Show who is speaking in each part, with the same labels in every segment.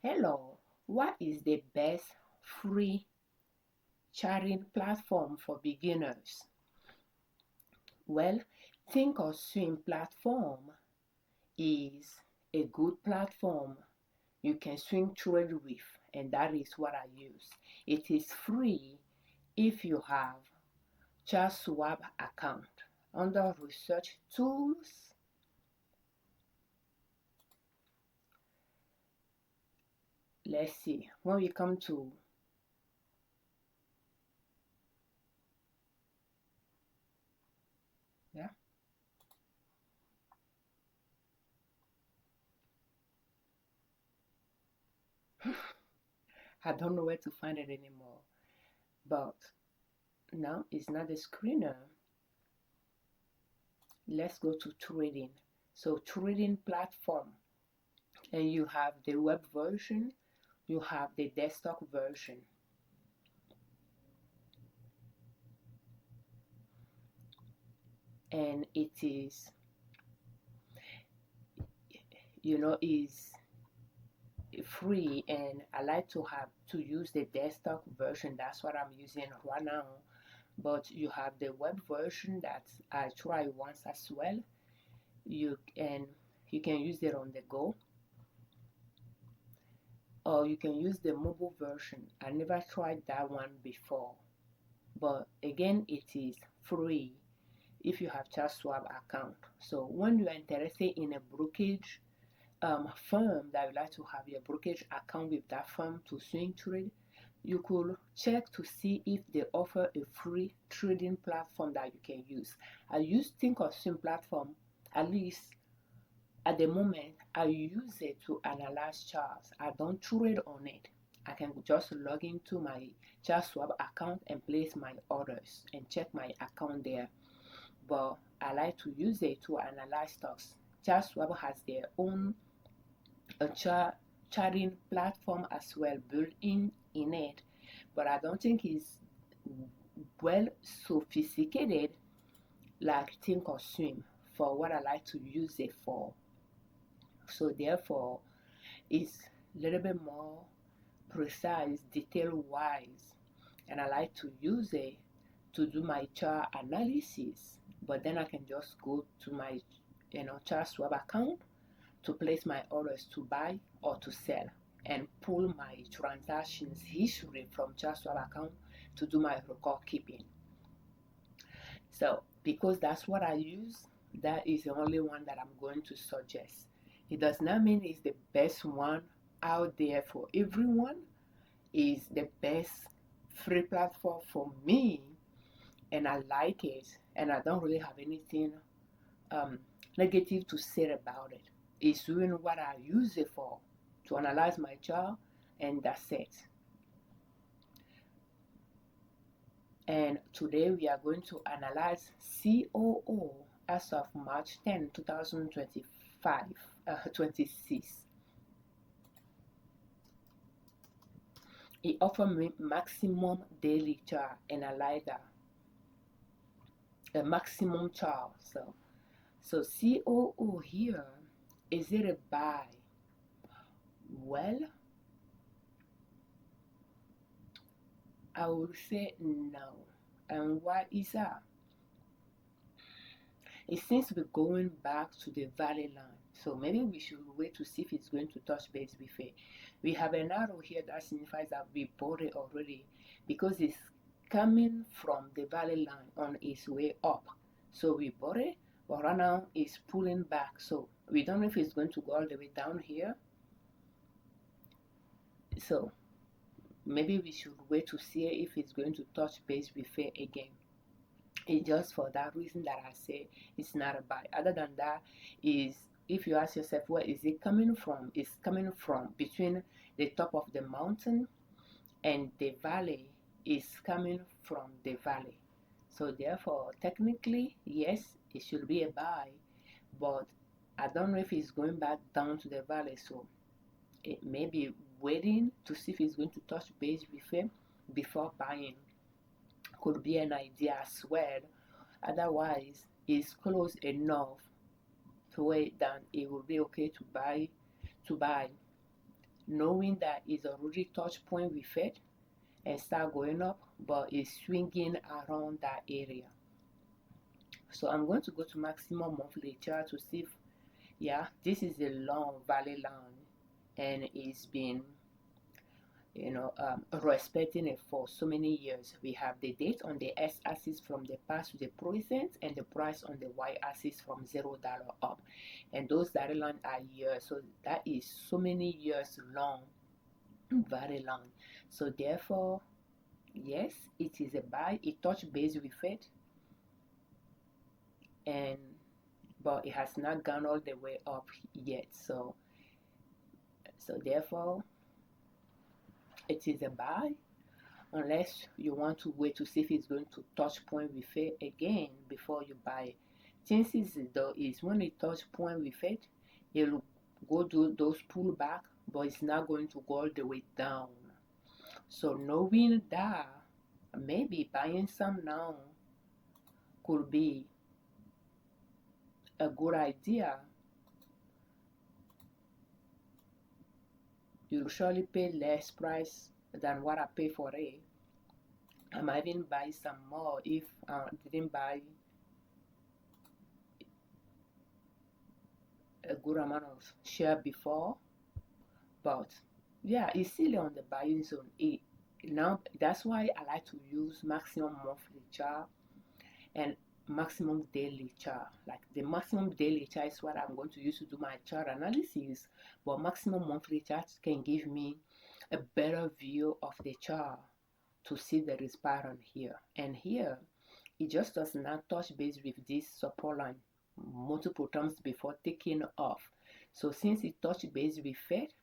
Speaker 1: Hello, what is the best free charting platform for beginners? Well, Think or Swim platform is a good platform you can swing trade with, and that is what I use. It is free if you have Charles Schwab account. Under research tools, let's see, when we come to yeah I don't know where to find it anymore, but now it's not a screener. Let's go to trading. So trading platform, and you have the web version, you have the desktop version. And it is, is free, and I like to use the desktop version. That's what I'm using right now. But you have the web version that I try once as well. You can use it on the go, or you can use the mobile version. I never tried that one before, but again, it is free if you have Charles Schwab account. So when you are interested in a brokerage firm that would like to have your brokerage account with that firm to swing trade, you could check to see if they offer a free trading platform that you can use. I use Think or Swim platform, at least at the moment. I use it to analyze charts. I don't trade on it. I can just log into my Charles Schwab account and place my orders and check my account there. But I like to use it to analyze stocks. Charles Schwab has their own charting platform as well built in it, but I don't think it's well sophisticated like Think or Swim for what I like to use it for. So therefore, it's a little bit more precise, detail wise, and I like to use it to do my chart analysis. But then I can just go to my Charles Schwab account to place my orders to buy or to sell, and pull my transactions history from Charles Schwab account to do my record keeping. So because that's what I use, that is the only one that I'm going to suggest. It does not mean it's the best one out there for everyone. It's the best free platform for me, and I like it, and I don't really have anything negative to say about it. It's doing what I use it for, to analyze my chart, and that's it. And today we are going to analyze COO as of March 10, 26. It offers me maximum daily chart, and I like that. A maximum chart. So COO here, is it a buy? Well, I would say no. And why is that? It seems to be going back to the valley line. So maybe we should wait to see if it's going to touch base with it. We have an arrow here that signifies that we bought it already, because it's coming from the valley line on its way up. So we bought it, but right now it's pulling back. So we don't know if it's going to go all the way down here. So maybe we should wait to see if it's going to touch base with it again. It's just for that reason that I say it's not a buy. Other than that, is if you ask yourself, where is it coming from? It's coming from between the top of the mountain and the valley. Is coming from the valley. So therefore, technically, yes, it should be a buy, but I don't know if it's going back down to the valley. So it may be waiting to see if it's going to touch base with it before buying. Could be an idea as well. Otherwise, it's close enough to wait that it will be okay to buy. knowing that it's already touch point with it and start going up, but it's swinging around that area. So I'm going to go to maximum monthly chart to see if, yeah, this is a long valley line, and it's been, respecting it for so many years. We have the date on the x-axis from the past to the present, and the price on the y-axis from $0 up, and those dotted lines are years, so that is so many years long, very long. So therefore, yes, it is a buy. It touched base with it, but it has not gone all the way up yet. So therefore, it is a buy, unless you want to wait to see if it's going to touch point with it again before you buy. Chances though is when it touch point with it, it'll go do those pullback, but it's not going to go all the way down. So knowing that, maybe buying some now could be a good idea. You'll surely pay less price than what I pay for it. I might even buy some more if I didn't buy a good amount of share before. But yeah, it's still on the buying zone. Now that's why I like to use maximum monthly chart and maximum daily chart. Like the maximum daily chart is what I'm going to use to do my chart analysis, but maximum monthly chart can give me a better view of the chart to see there is pattern here. And here it just does not touch base with this support line multiple times before taking off. So since it touched base with it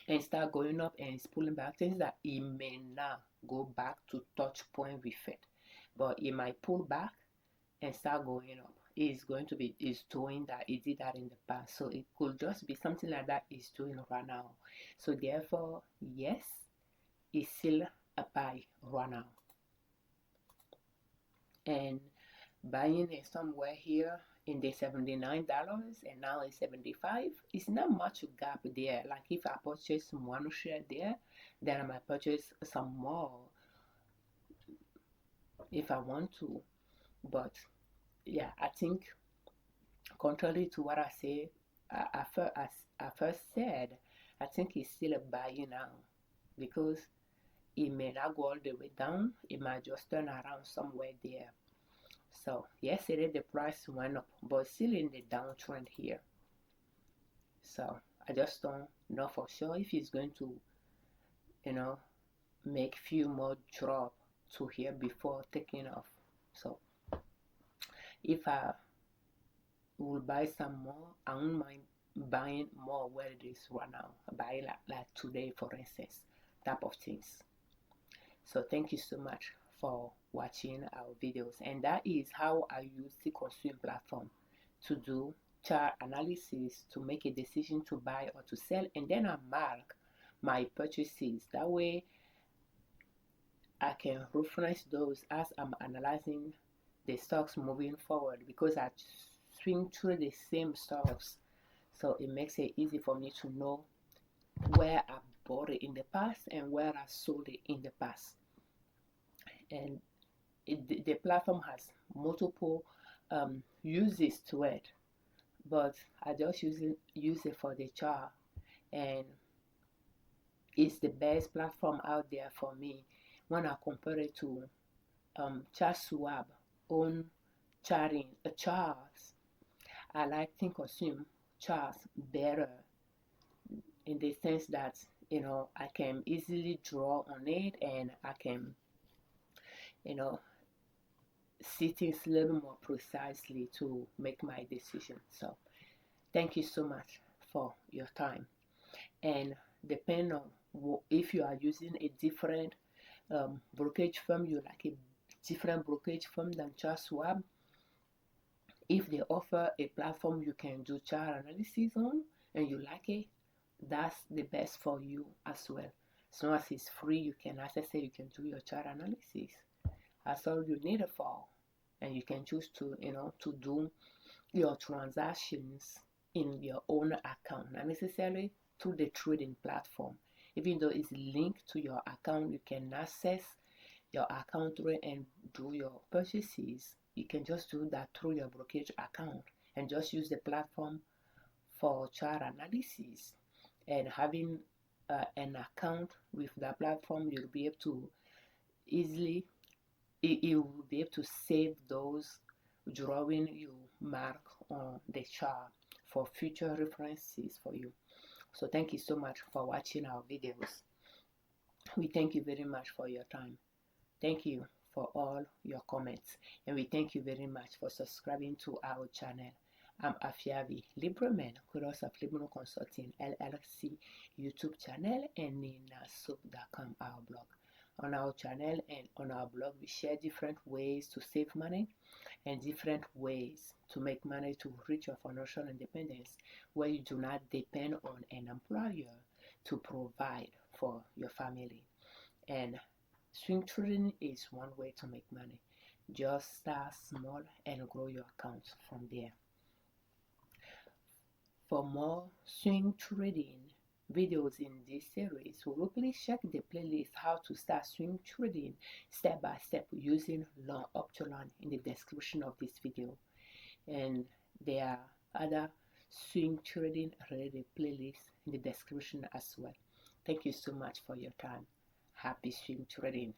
Speaker 1: and start going up and it's pulling back, things that it may not go back to touch point with it, but it might pull back and start going up. It's doing that. It did that in the past, so it could just be something like that it's doing right now. So therefore, yes, it's still a buy right now, and buying it somewhere here in the $79 and now it's 75. It's not much gap there. Like if I purchase one share there, then I might purchase some more if I want to. But yeah, I think contrary to what I say, I first said, I think it's still a buy now, because it may not go all the way down. It might just turn around somewhere there. So yesterday the price went up, but still in the downtrend here. So I just don't know for sure if it's going to, make few more drop to here before taking off. So if I will buy some more, I won't mind buying more where it is right now. Buy like today, for instance, type of things. So thank you so much for watching our videos, and that is how I use the COO Swing platform to do chart analysis, to make a decision to buy or to sell, and then I mark my purchases. That way I can reference those as I'm analyzing the stocks moving forward, because I swing through the same stocks, so it makes it easy for me to know where I bought it in the past and where I sold it in the past. And the platform has multiple uses to it, but I just use it for the chart, and it's the best platform out there for me when I compare it to ChartSwap own charts. I like COO Swing charts better, in the sense that I can easily draw on it, and I can see things a little more precisely to make my decision. So thank you so much for your time, and depending on if you are using a different brokerage firm, you like a different brokerage firm than ChartSwap, if they offer a platform you can do chart analysis on and you like it, that's the best for you as well. As long as it's free, you can access it, you can do your chart analysis. That's all you need it for. And you can choose to to do your transactions in your own account, not necessarily through the trading platform. Even though it's linked to your account, you can access your account through and do your purchases. You can just do that through your brokerage account and just use the platform for chart analysis. And having an account with that platform, you'll be able to easily, you will be able to save those drawing you mark on the chart for future references for you. So thank you so much for watching our videos. We thank you very much for your time. Thank you for all your comments, and we thank you very much for subscribing to our channel. I'm Afiavi Liberman, Kudos of Liberman Consulting L.L.C YouTube channel, and ninasoup.com, our blog. On our channel and on our blog, we share different ways to save money and different ways to make money to reach your financial independence, where you do not depend on an employer to provide for your family. And swing trading is one way to make money. Just start small and grow your accounts from there. For more swing trading videos in this series, will please check the playlist How to Start Swing Trading Step by Step using Uptrend in the description of this video. And there are other swing trading related playlists in the description as well. Thank you so much for your time. Happy swing trading.